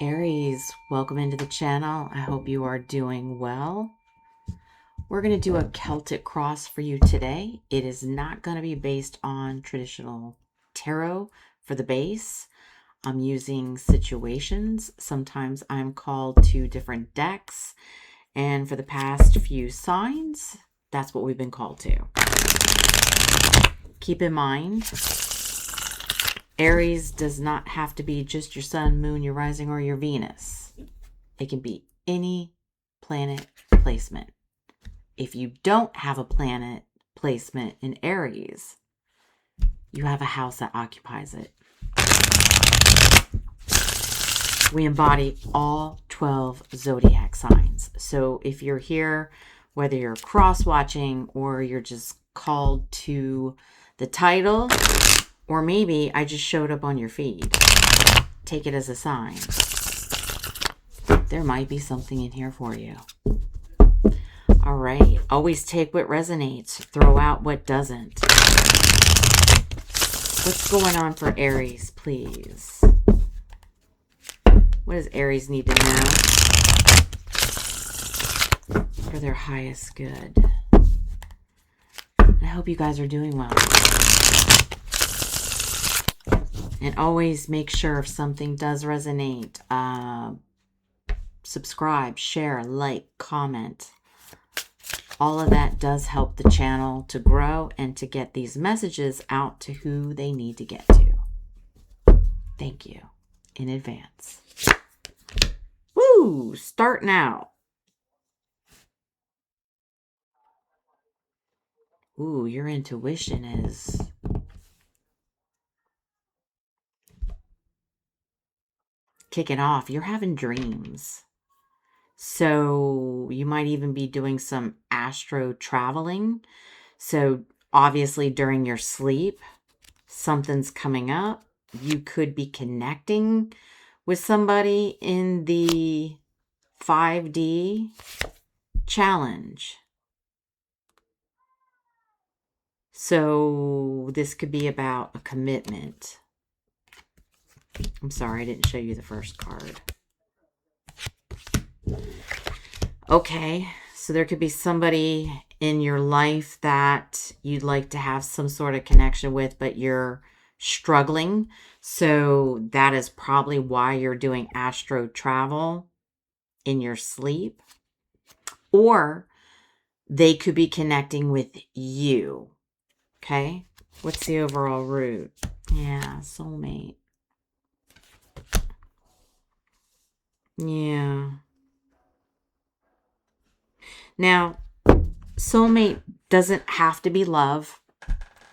Aries, welcome into the channel. I hope you are doing well. We're going to do a Celtic cross for you today. It is not going to be based on traditional tarot for the base. I'm using situations. Sometimes I'm called to different decks. And for the past few signs, that's what we've been called to. Keep in mind, Aries does not have to be just your sun, moon, your rising, or your Venus. It can be any planet placement. If you don't have a planet placement in Aries, you have a house that occupies it. We embody all 12 zodiac signs. So if you're here, whether you're cross-watching or you're just called to the title, or maybe I just showed up on your feed, take it as a sign. There might be something in here for you. All right. Always take what resonates. Throw out what doesn't. What's going on for Aries, please? What does Aries need to know for their highest good? I hope you guys are doing well. And always make sure if something does resonate, subscribe, share, like, comment. All of that does help the channel to grow and to get these messages out to who they need to get to. Thank you in advance. Woo! Starting out. Ooh, your intuition is kicking off. You're having dreams. So you might even be doing some astro traveling. So obviously during your sleep, something's coming up. You could be connecting with somebody in the 5D challenge. So this could be about a commitment. I'm sorry, I didn't show you the first card. Okay, so there could be somebody in your life that you'd like to have some sort of connection with, but you're struggling. So that is probably why you're doing astro travel in your sleep. Or they could be connecting with you. Okay, what's the overall root? Yeah, soulmate. Yeah. Now, soulmate doesn't have to be love.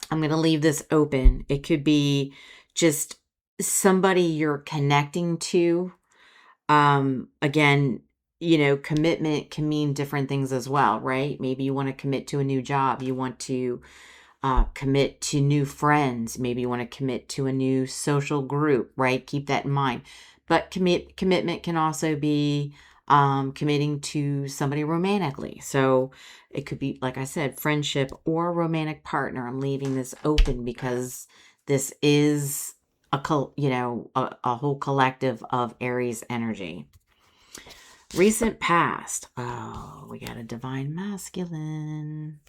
I'm going to leave this open. It could be just somebody you're connecting to. Again, you know, commitment can mean different things as well, right? Maybe you want to commit to a new job. You want to commit to new friends. Maybe you want to commit to a new social group, right? Keep that in mind. But commitment can also be committing to somebody romantically. So it could be, like I said, friendship or romantic partner. I'm leaving this open because this is a whole collective of Aries energy. Recent past. Oh, we got a divine masculine.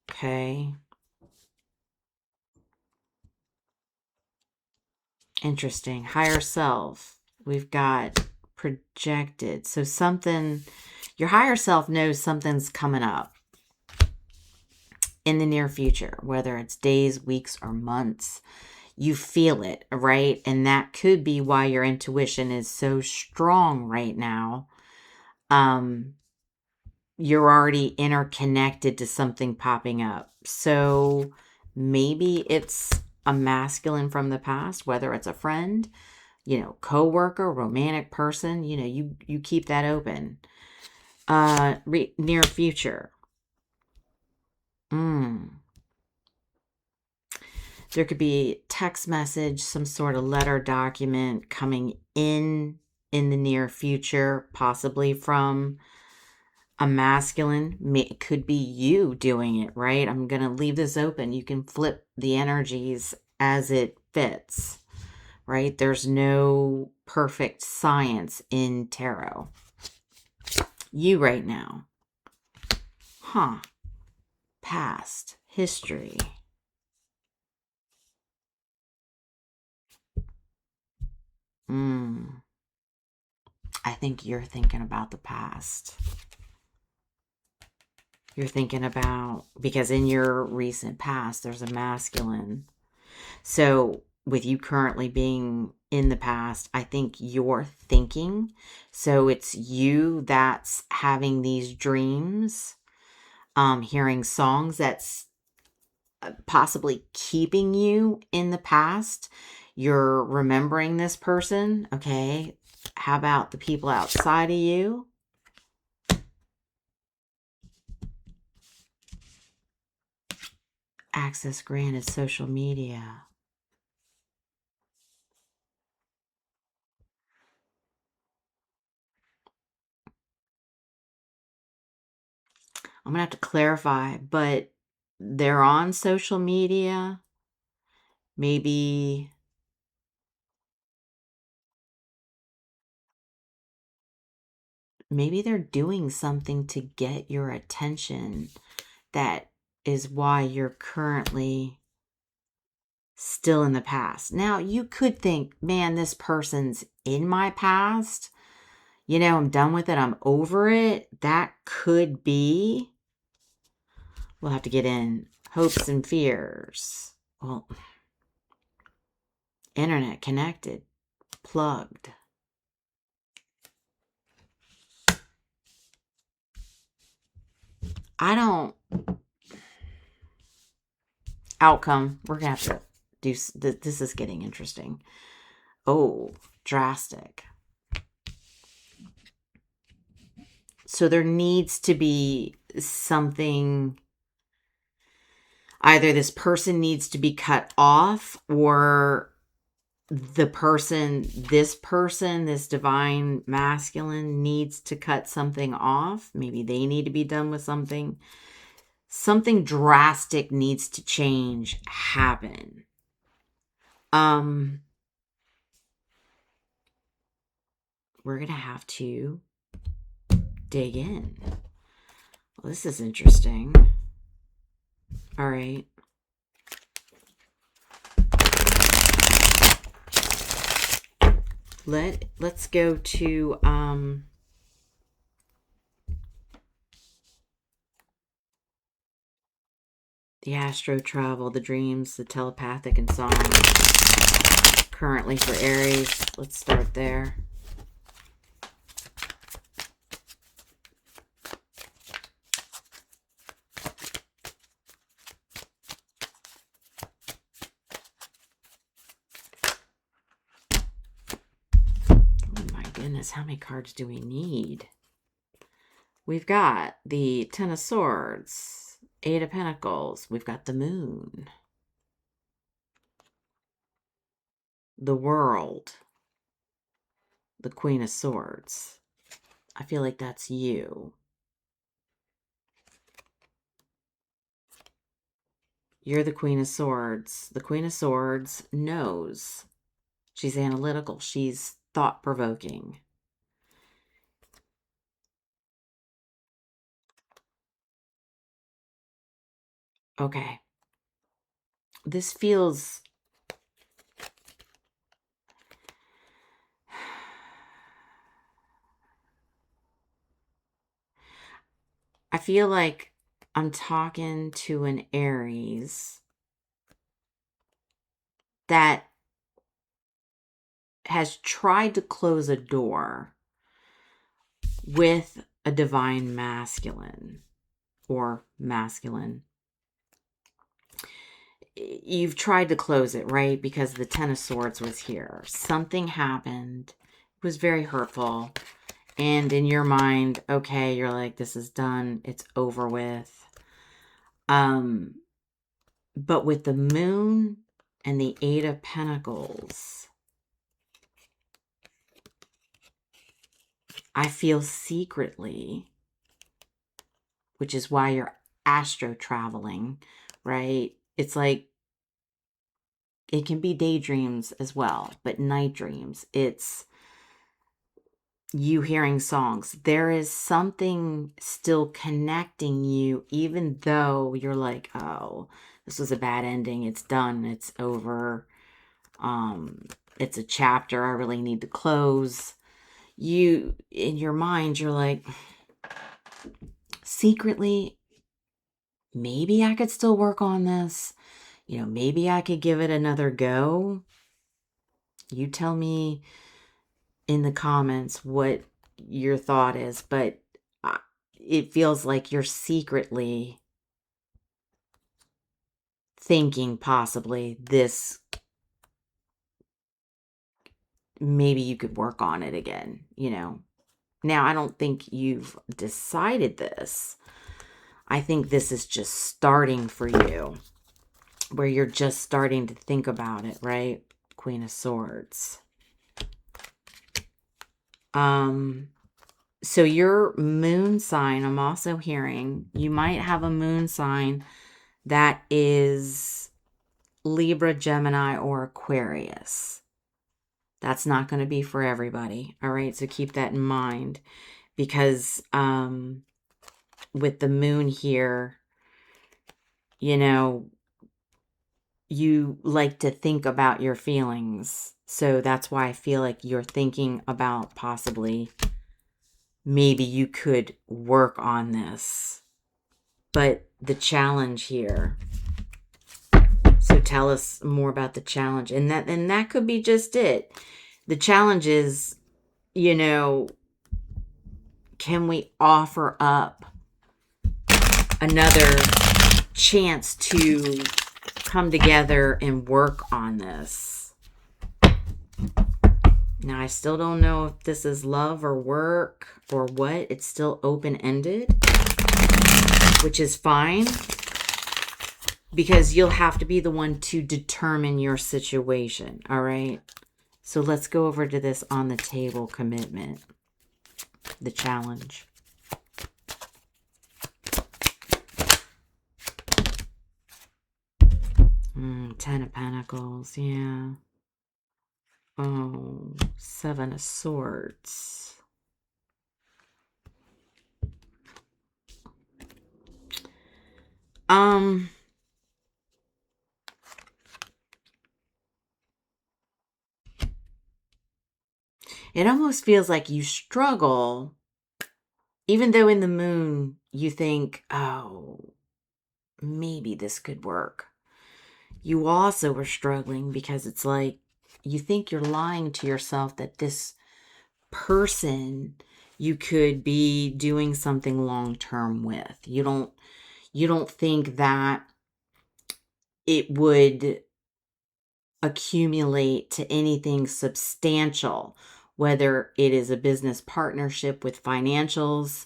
Okay. Interesting. Higher self. We've got projected. So something, your higher self knows something's coming up in the near future, whether it's days, weeks, or months. You feel it, right? And that could be why your intuition is so strong right now. You're already interconnected to something popping up. So maybe it's a masculine from the past, whether it's a friend, you know, coworker, romantic person, you know, you keep that open. Near future. There could be a text message, some sort of letter document coming in the near future, possibly from a masculine. It could be you doing it, right? I'm going to leave this open. You can flip the energies as it fits, right? There's no perfect science in tarot. You right now. Past, history. I think you're thinking about the past. You're thinking about, because in your recent past, there's a masculine. So with you currently being in the past, I think you're thinking. So it's you that's having these dreams, hearing songs that's possibly keeping you in the past. You're remembering this person. Okay. How about the people outside of you? Access granted, social media. I'm going to have to clarify, but they're on social media. Maybe they're doing something to get your attention. That is why you're currently still in the past. Now, you could think, man, this person's in my past. You know, I'm done with it. I'm over it. That could be. We'll have to get in hopes and fears. Well, internet connected, plugged. I don't. Outcome. We're going to have to do. This is getting interesting. Oh, drastic. So there needs to be something. Either this person needs to be cut off, or this divine masculine needs to cut something off. Maybe they need to be done with something. Something drastic needs to happen. We're going to have to dig in. Well, this is interesting. All right. Let's go to the astro travel, the dreams, the telepathic, and songs. Currently for Aries. Let's start there. Goodness, how many cards do we need? We've got the Ten of Swords, Eight of Pentacles. We've got the Moon, the World, the Queen of Swords. I feel like that's you. You're the Queen of Swords. The Queen of Swords knows. She's analytical. She's thought-provoking. Okay. This feels... I feel like I'm talking to an Aries that has tried to close a door with a divine masculine or masculine. You've tried to close it, right? Because the Ten of Swords was here. Something happened. It was very hurtful. And in your mind, okay, you're like, this is done. It's over with. But with the Moon and the Eight of Pentacles, I feel secretly, which is why you're astro traveling, right? It's like it can be daydreams as well, but night dreams, it's you hearing songs. There is something still connecting you, even though you're like, oh, this was a bad ending. It's done. It's over. It's a chapter I really need to close. You, in your mind, you're like, secretly, maybe I could still work on this. You know, maybe I could give it another go. You tell me in the comments what your thought is, but it feels like you're secretly thinking possibly this, maybe you could work on it again, you know. Now, I don't think you've decided this. I think this is just starting for you, where you're just starting to think about it, right? Queen of Swords. So your moon sign, I'm also hearing, you might have a moon sign that is Libra, Gemini, or Aquarius. That's not going to be for everybody. All right. So keep that in mind, because with the moon here, you know, you like to think about your feelings. So that's why I feel like you're thinking about possibly maybe you could work on this. But the challenge here. So tell us more about the challenge. And that could be just it. The challenge is, you know, can we offer up another chance to come together and work on this? Now, I still don't know if this is love or work or what. It's still open-ended, which is fine, because you'll have to be the one to determine your situation, all right? So let's go over to this on the table commitment, the challenge. Ten of Pentacles, yeah. Oh, Seven of Swords. It almost feels like you struggle, even though in the moon you think, oh, maybe this could work. You also were struggling because it's like you think you're lying to yourself that this person you could be doing something long-term with. You don't think that it would accumulate to anything substantial, whether it is a business partnership with financials,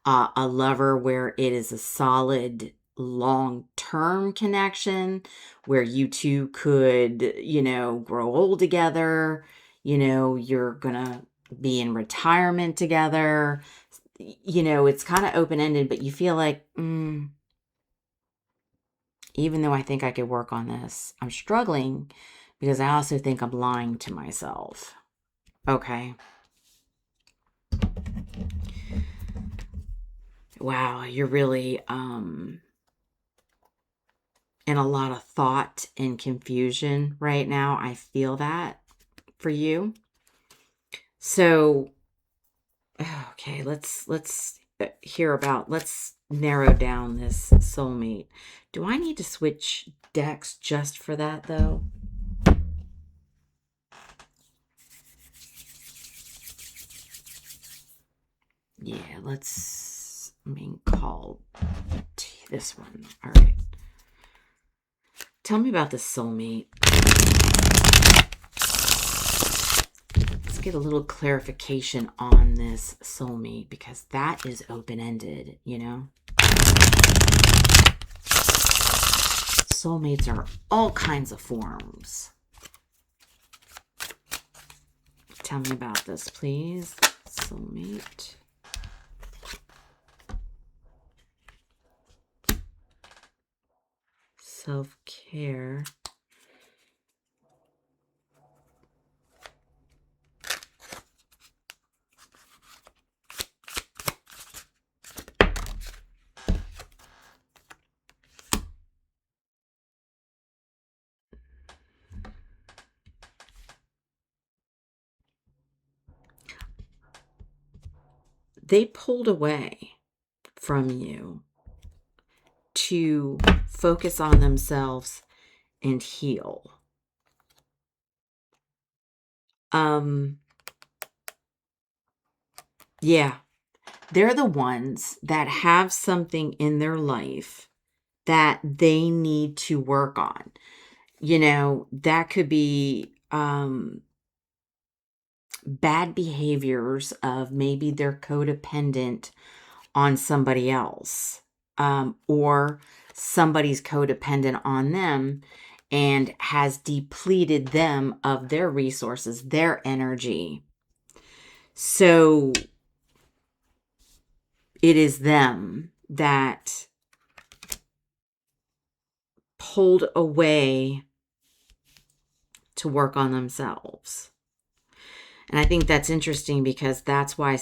a lover where it is a solid long-term connection where you two could, you know, grow old together, you know, you're gonna be in retirement together. You know, it's kind of open-ended, but you feel like, even though I think I could work on this, I'm struggling because I also think I'm lying to myself. Okay. Wow, you're really in a lot of thought and confusion right now. I feel that for you. So, okay, let's let's narrow down this soulmate. Do I need to switch decks just for that though? Yeah, call this one. All right. Tell me about the soulmate. Let's get a little clarification on this soulmate, because that is open-ended, you know? Soulmates are all kinds of forms. Tell me about this, please. Soulmate. Self-care. they pulled away from you to focus on themselves and heal. Yeah, they're the ones that have something in their life that they need to work on. You know, that could be bad behaviors of maybe they're codependent on somebody else, or somebody's codependent on them and has depleted them of their resources, their energy. So it is them that pulled away to work on themselves. And I think that's interesting because that's why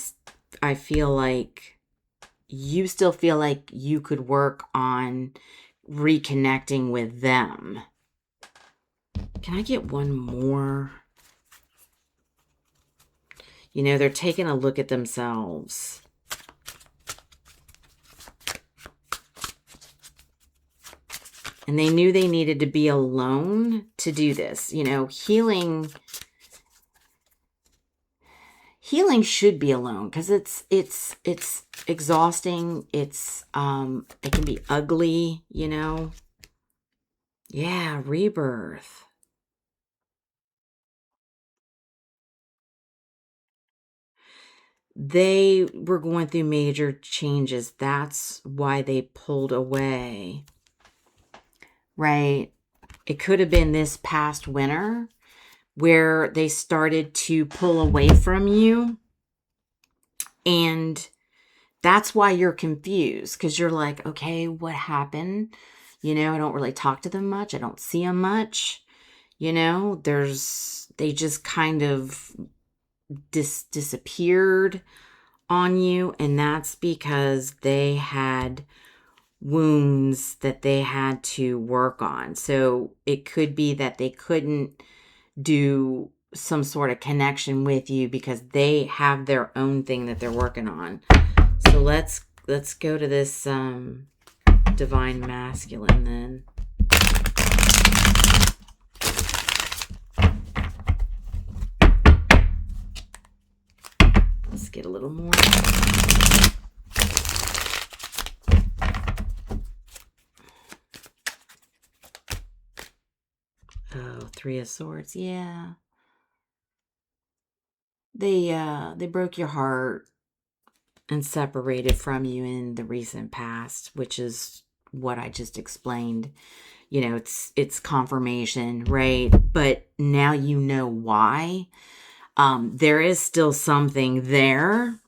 I feel like you still feel like you could work on reconnecting with them. Can I get one more? You know, they're taking a look at themselves. And they knew they needed to be alone to do this. You know, healing should be alone because it's exhausting. It can be ugly, you know. Yeah, rebirth. They were going through major changes. That's why they pulled away. Right? It could have been this past winter where they started to pull away from you. And that's why you're confused, because you're like, okay, what happened? You know, I don't really talk to them much. I don't see them much. You know, they just kind of disappeared on you. And that's because they had wounds that they had to work on. So it could be that they couldn't do some sort of connection with you because they have their own thing that they're working on. So let's go to this divine masculine then. Let's get a little more. Oh, Three of Swords. Yeah. They broke your heart and separated from you in the recent past, which is what I just explained. You know, it's confirmation, right? But now you know why. There is still something there.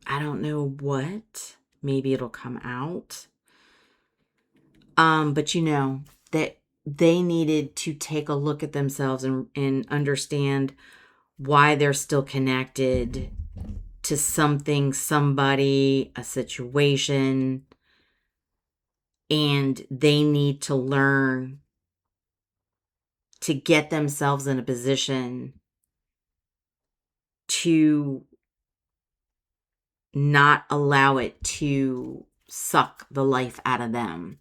I don't know what. Maybe it'll come out. But you know that they needed to take a look at themselves and understand why they're still connected to something, somebody, a situation, and they need to learn to get themselves in a position to not allow it to suck the life out of them.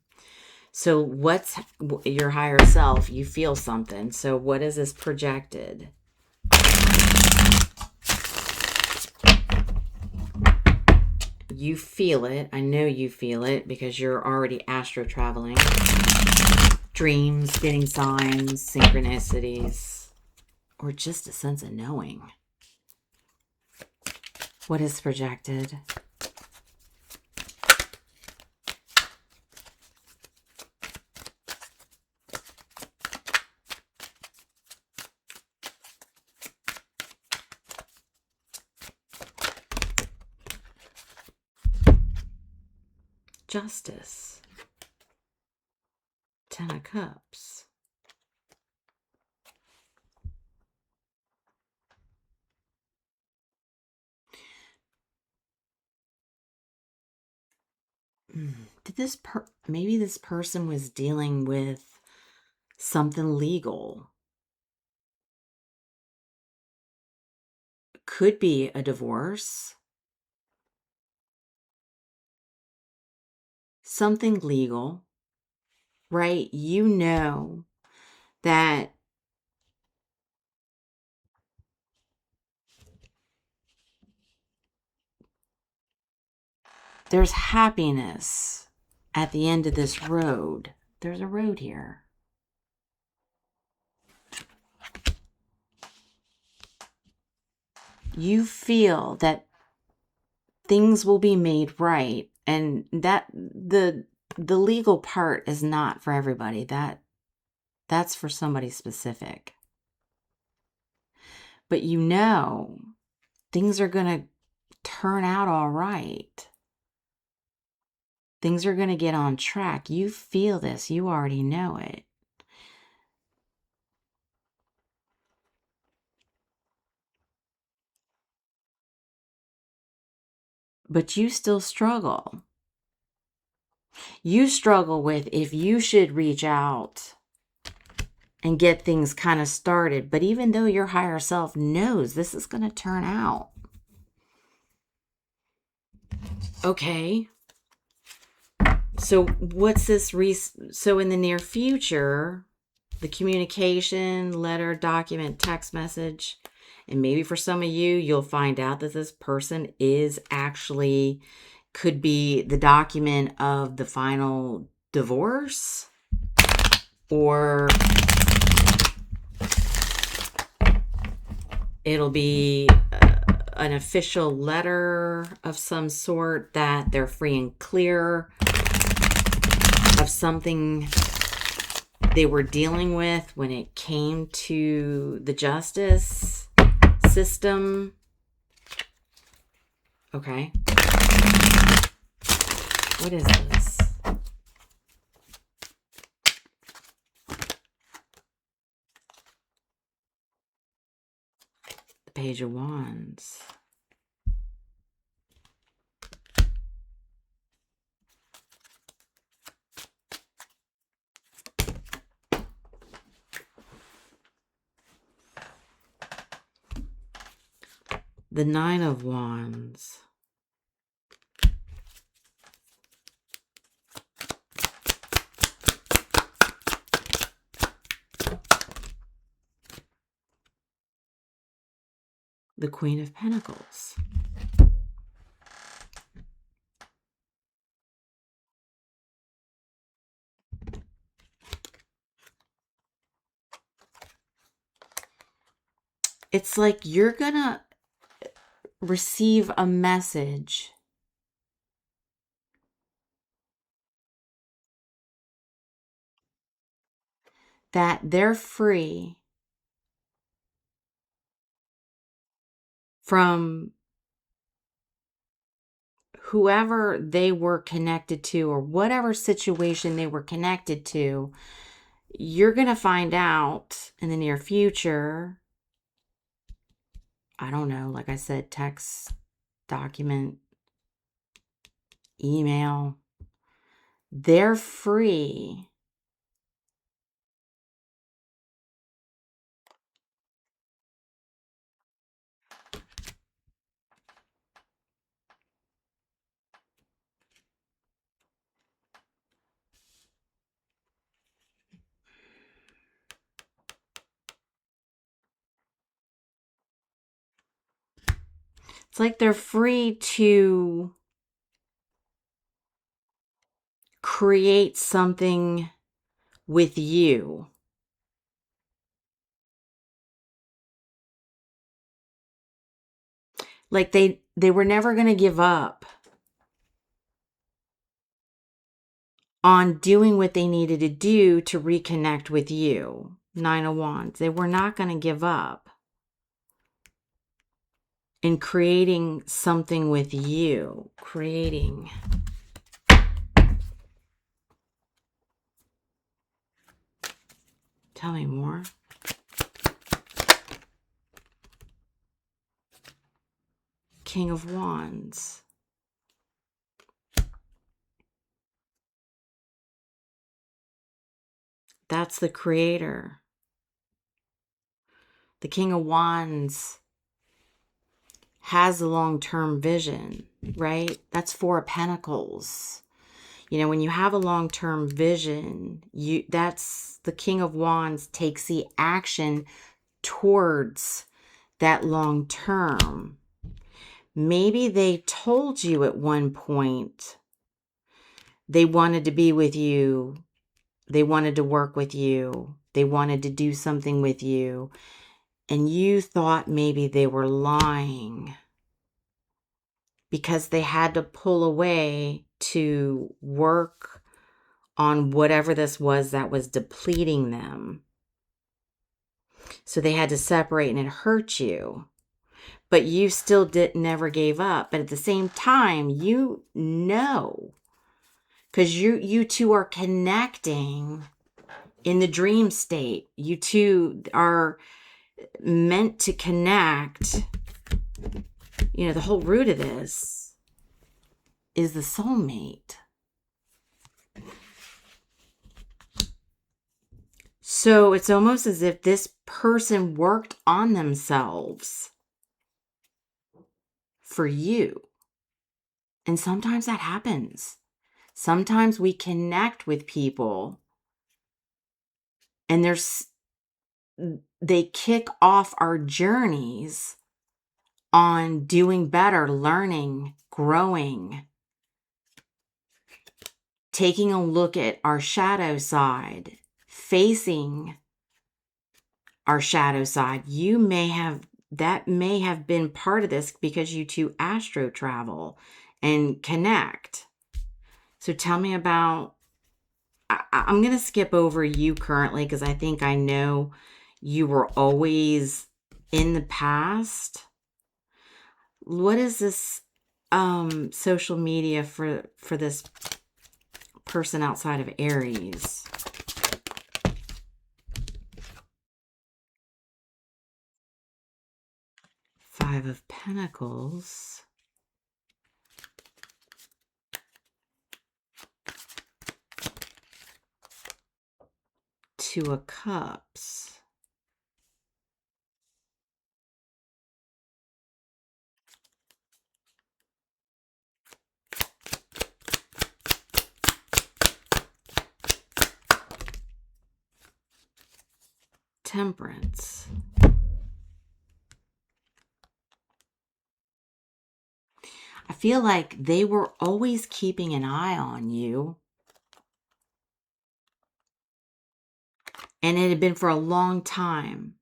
So what's your higher self? You feel something. So what is this projected? You feel it. I know you feel it because you're already astro traveling. Dreams, getting signs, synchronicities, or just a sense of knowing. What is projected? Justice. Ten of Cups. Did maybe this person was dealing with something legal. Could be a divorce. Something legal, right? You know that there's happiness at the end of this road. There's a road here. You feel that things will be made right, and that the legal part is not for everybody. That's for somebody specific. But you know things are going to turn out all right. Things are going to get on track. You feel this. You already know it. But you still struggle. You struggle with if you should reach out and get things kind of started. But even though your higher self knows this is going to turn out, okay. So what's this? So in the near future, the communication, letter, document, text message, and maybe for some of you, you'll find out that this person is actually, could be the document of the final divorce, or it'll be an official letter of some sort that they're free and clear of something they were dealing with when it came to the justice system. Okay. What is this? The Page of Wands. The Nine of Wands. The Queen of Pentacles. It's like you're gonna receive a message that they're free from whoever they were connected to, or whatever situation they were connected to. You're going to find out in the near future. I don't know, like I said, text, document, email. They're free It's like they're free to create something with you. Like they were never going to give up on doing what they needed to do to reconnect with you. Nine of Wands. They were not going to give up in creating something with you. Creating. Tell me more. King of Wands. That's the creator. The King of Wands has a long-term vision, right? That's Four of Pentacles. You know, when you have a long-term vision, that's the King of Wands takes the action towards that long term. Maybe they told you at one point they wanted to be with you, they wanted to work with you, they wanted to do something with you, and you thought maybe they were lying because they had to pull away to work on whatever this was that was depleting them. So they had to separate, and it hurt you. But you still never gave up. But at the same time, you know, because you two are connecting in the dream state. You two are meant to connect. You know, the whole root of this is the soulmate. So it's almost as if this person worked on themselves for you. And sometimes that happens. Sometimes we connect with people and they kick off our journeys on doing better, learning, growing, taking a look at our shadow side, facing our shadow side. That may have been part of this because you two astro travel and connect. So tell me about, I'm going to skip over you currently because I think I know you were always in the past. What is this social media for this person outside of Aries? Five of Pentacles. Two of Cups. Temperance. I feel like they were always keeping an eye on you. And it had been for a long time.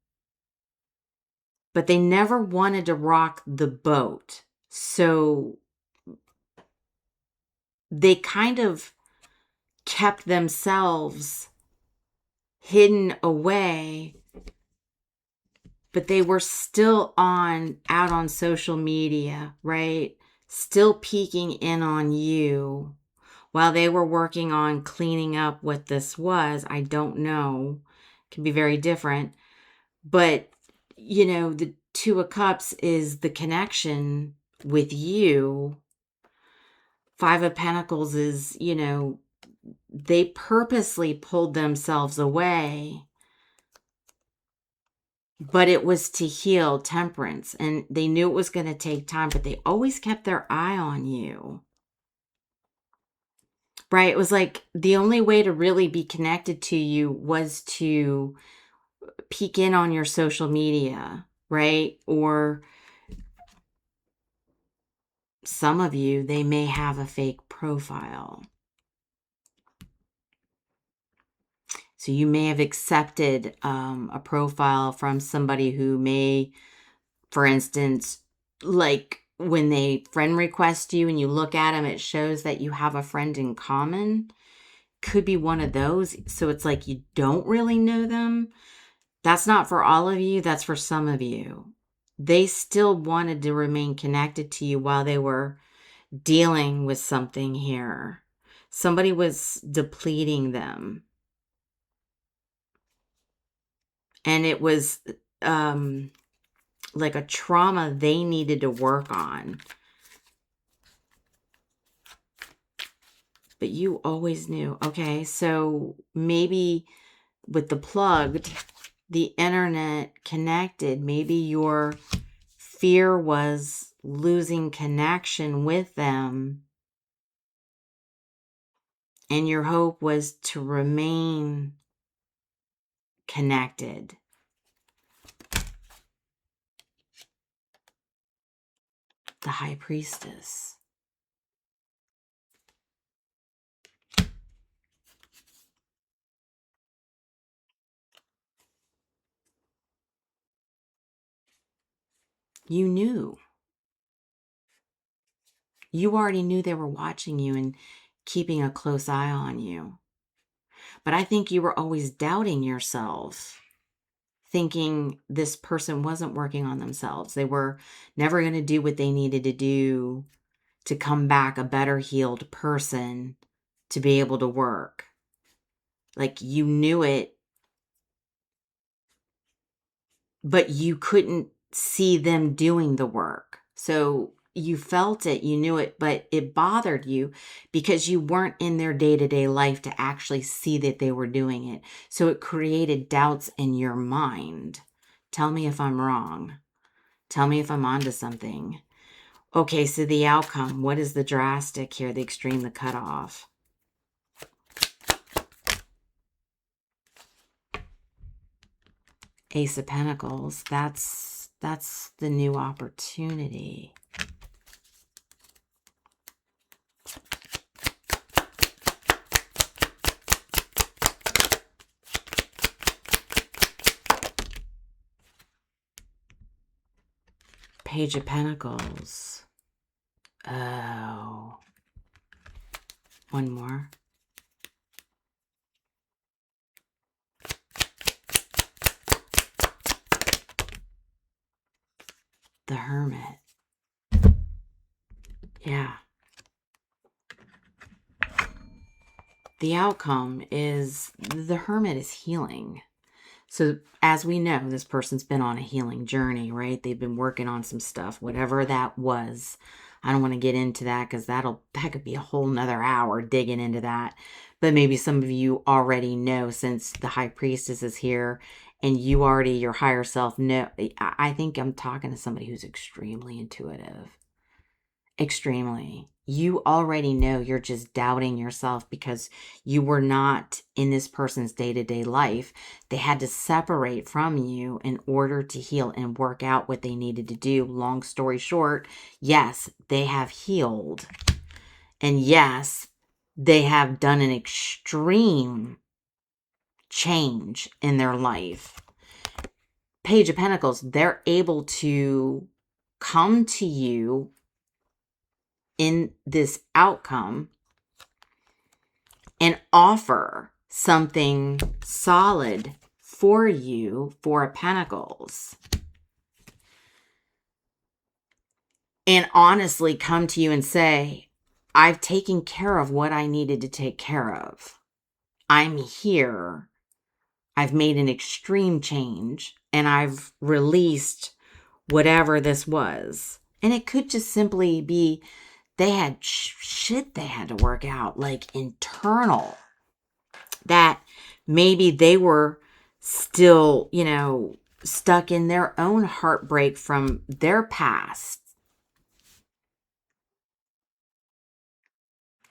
But they never wanted to rock the boat. So they kind of kept themselves hidden away, but they were still out on social media, right? Still peeking in on you while they were working on cleaning up what this was. I don't know. It can be very different. But, you know, the Two of Cups is the connection with you. Five of Pentacles is, you know, they purposely pulled themselves away, but it was to heal. Temperance, and they knew it was going to take time, but they always kept their eye on you, right? It was like the only way to really be connected to you was to peek in on your social media, right? Or some of you, they may have a fake profile. So you may have accepted a profile from somebody who may, for instance, like when they friend request you and you look at them, it shows that you have a friend in common. Could be one of those. So it's like you don't really know them. That's not for all of you. That's for some of you. They still wanted to remain connected to you while they were dealing with something here. Somebody was depleting them. And it was like a trauma they needed to work on. But you always knew. Okay, so maybe with the plugged, the internet connected, maybe your fear was losing connection with them, and your hope was to remain connected. The High Priestess. You knew. You already knew they were watching you and keeping a close eye on you. But I think you were always doubting yourself, thinking this person wasn't working on themselves. They were never going to do what they needed to do to come back a better healed person to be able to work. Like, you knew it, but you couldn't see them doing the work. So you felt it, you knew it, but it bothered you because you weren't in their day-to-day life to actually see that they were doing it. So it created doubts in your mind. Tell me if I'm wrong. Tell me if I'm onto something. Okay, so the outcome. What is the drastic here, the extreme, the cutoff? Ace of Pentacles. That's the new opportunity. Page of Pentacles. Oh. One more. The Hermit. Yeah. The outcome is the Hermit is healing. So as we know, this person's been on a healing journey, right? They've been working on some stuff, whatever that was. I don't want to get into that because that could be a whole nother hour digging into that. But maybe some of you already know, since the High Priestess is here and you already, your higher self know. I think I'm talking to somebody who's extremely intuitive. Extremely. You already know, you're just doubting yourself because you were not in this person's day-to-day life. They had to separate from you in order to heal and work out what they needed to do. Long story short, yes, they have healed. And yes, they have done an extreme change in their life. Page of Pentacles, they're able to come to you in this outcome and offer something solid for you, Four of Pentacles, and honestly come to you and say, I've taken care of what I needed to take care of. I'm here. I've made an extreme change and I've released whatever this was. And it could just simply be they had shit they had to work out, like internal, that maybe they were still, stuck in their own heartbreak from their past.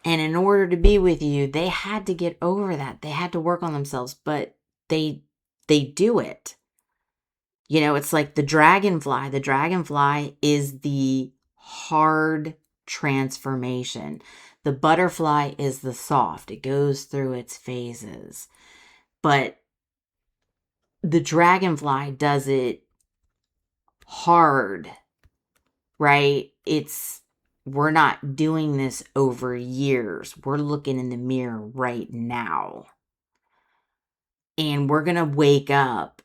And in order to be with you, they had to get over that. They had to work on themselves, but they do it. It's like the dragonfly. The dragonfly is the hard transformation. The butterfly is the soft. It goes through its phases. But the dragonfly does it hard, right? We're not doing this over years. We're looking in the mirror right now. And we're going to wake up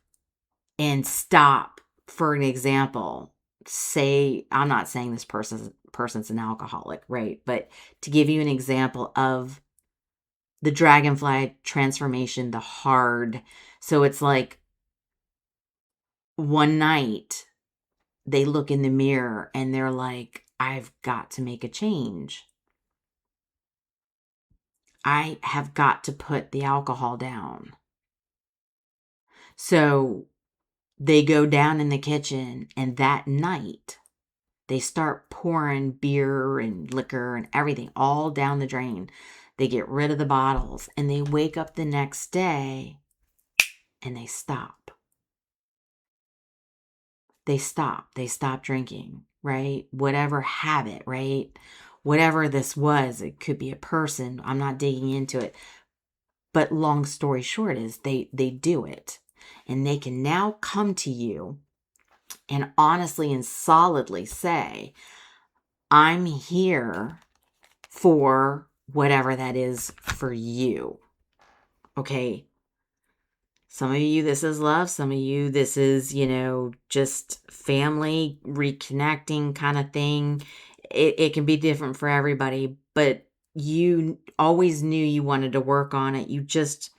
and stop. For an example, say, I'm not saying this person's an alcoholic, right? But to give you an example of the dragonfly transformation, the hard. So it's like one night they look in the mirror and they're like, I've got to make a change. I have got to put the alcohol down. So they go down in the kitchen, and that night they start pouring beer and liquor and everything all down the drain. They get rid of the bottles, and they wake up the next day and they stop. They stop drinking, right? Whatever habit, right? Whatever this was, it could be a person. I'm not digging into it. But long story short is they do it. And they can now come to you and honestly and solidly say, I'm here for whatever that is for you. Okay? Some of you, this is love. Some of you, this is, just family reconnecting kind of thing. It can be different for everybody, but you always knew you wanted to work on it. You just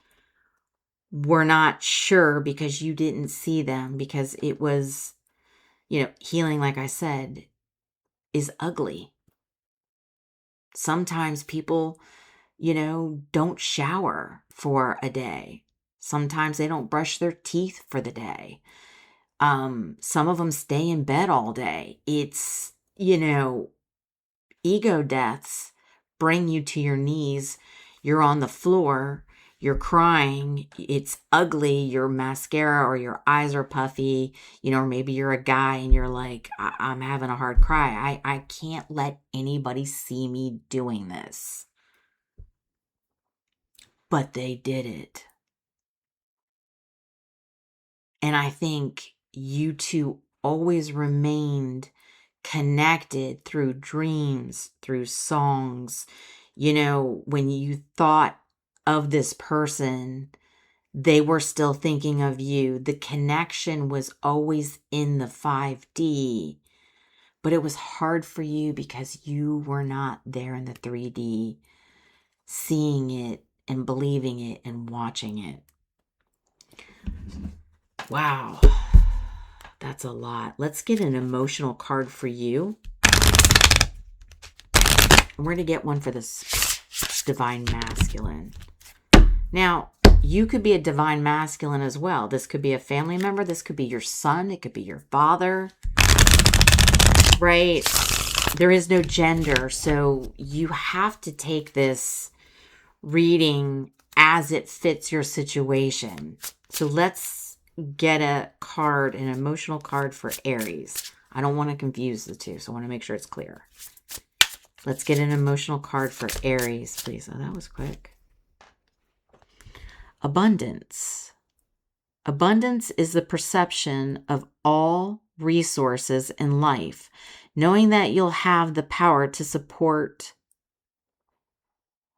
were not sure because you didn't see them, because it was, healing, like I said, is ugly. Sometimes people, don't shower for a day. Sometimes they don't brush their teeth for the day. Some of them stay in bed all day. It's, ego deaths bring you to your knees. You're on the floor. You're crying. It's ugly. Your mascara or your eyes are puffy, or maybe you're a guy and you're like, I'm having a hard cry. I can't let anybody see me doing this. But they did it. And I think you two always remained connected through dreams, through songs. When you thought of this person, they were still thinking of you. The connection was always in the 5D, but it was hard for you because you were not there in the 3D, seeing it and believing it and watching it. Wow. That's a lot. Let's get an emotional card for you. And we're going to get one for this divine masculine. Now, you could be a divine masculine as well. This could be a family member. This could be your son. It could be your father. Right? There is no gender. So you have to take this reading as it fits your situation. So let's get a card, an emotional card for Aries. I don't want to confuse the two, so I want to make sure it's clear. Let's get an emotional card for Aries, please. Oh, that was quick. Abundance. Abundance is the perception of all resources in life, knowing that you'll have the power to support.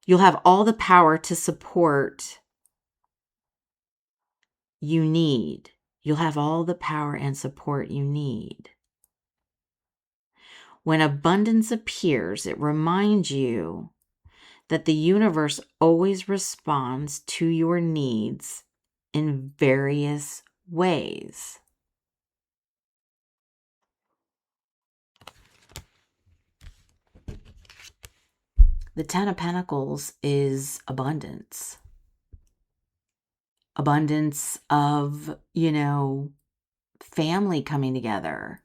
You'll have all the power to support you need. You'll have all the power and support you need. When abundance appears, it reminds you that the universe always responds to your needs in various ways. The Ten of Pentacles is abundance. Abundance of, family coming together,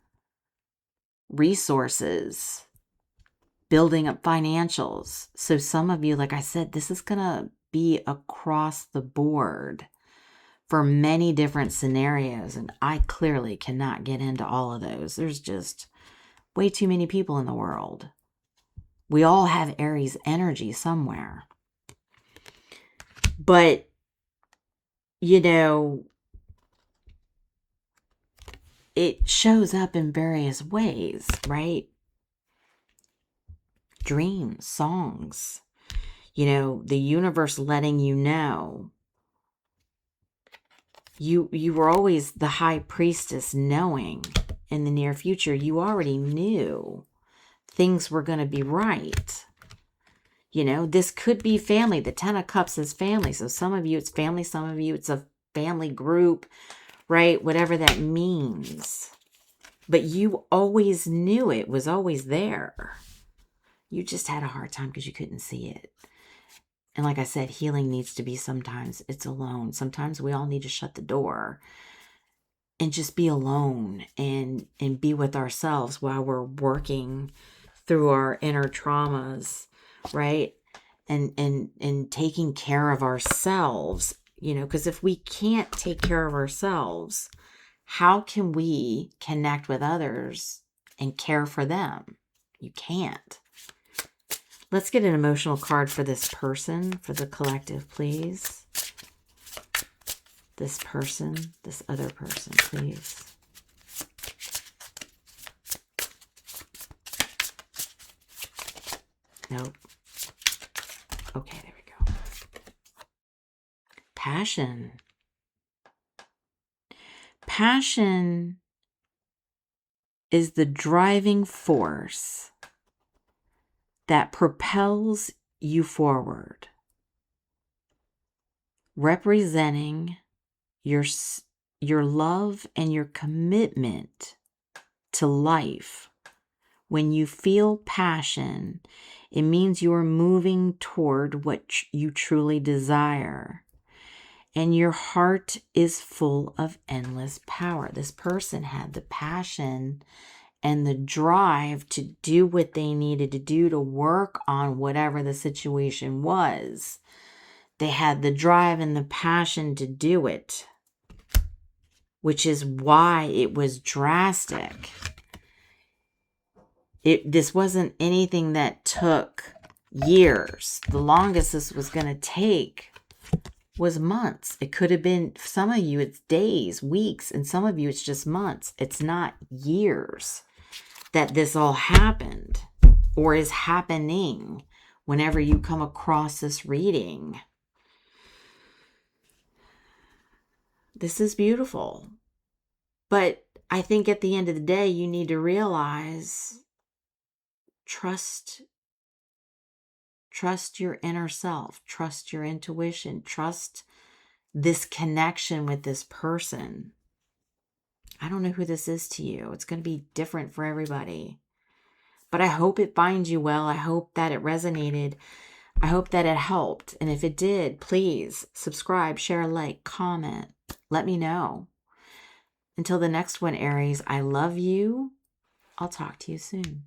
resources, building up financials. So some of you, like I said, this is going to be across the board for many different scenarios. And I clearly cannot get into all of those. There's just way too many people in the world. We all have Aries energy somewhere. But, it shows up in various ways, right? Dreams, songs, the universe letting you know. You were always the high priestess, knowing in the near future, you already knew things were going to be right. This could be family. The Ten of Cups is family. So some of you, it's family. Some of you, it's a family group, right? Whatever that means. But you always knew it was always there. You just had a hard time because you couldn't see it. And like I said, healing needs to be sometimes it's alone. Sometimes we all need to shut the door and just be alone and be with ourselves while we're working through our inner traumas, right? And taking care of ourselves, you know, because if we can't take care of ourselves, how can we connect with others and care for them? You can't. Let's get an emotional card for this person, for the collective, please. This person, this other person, please. Nope. Okay, there we go. Passion. Passion is the driving force that propels you forward, representing your love and your commitment to life. When you feel passion, it means you're moving toward what you truly desire. And your heart is full of endless power. This person had the passion and the drive to do what they needed to do to work on whatever the situation was. They had the drive and the passion to do it, which is why it was drastic. This wasn't anything that took years. The longest this was going to take was months. It could have been, for some of you, it's days, weeks, and some of you, it's just months. It's not years that this all happened or is happening whenever you come across this reading. This is beautiful. But I think at the end of the day, you need to realize, trust your inner self, trust your intuition, trust this connection with this person. I don't know who this is to you. It's going to be different for everybody. But I hope it finds you well. I hope that it resonated. I hope that it helped. And if it did, please subscribe, share, like, comment. Let me know. Until the next one, Aries, I love you. I'll talk to you soon.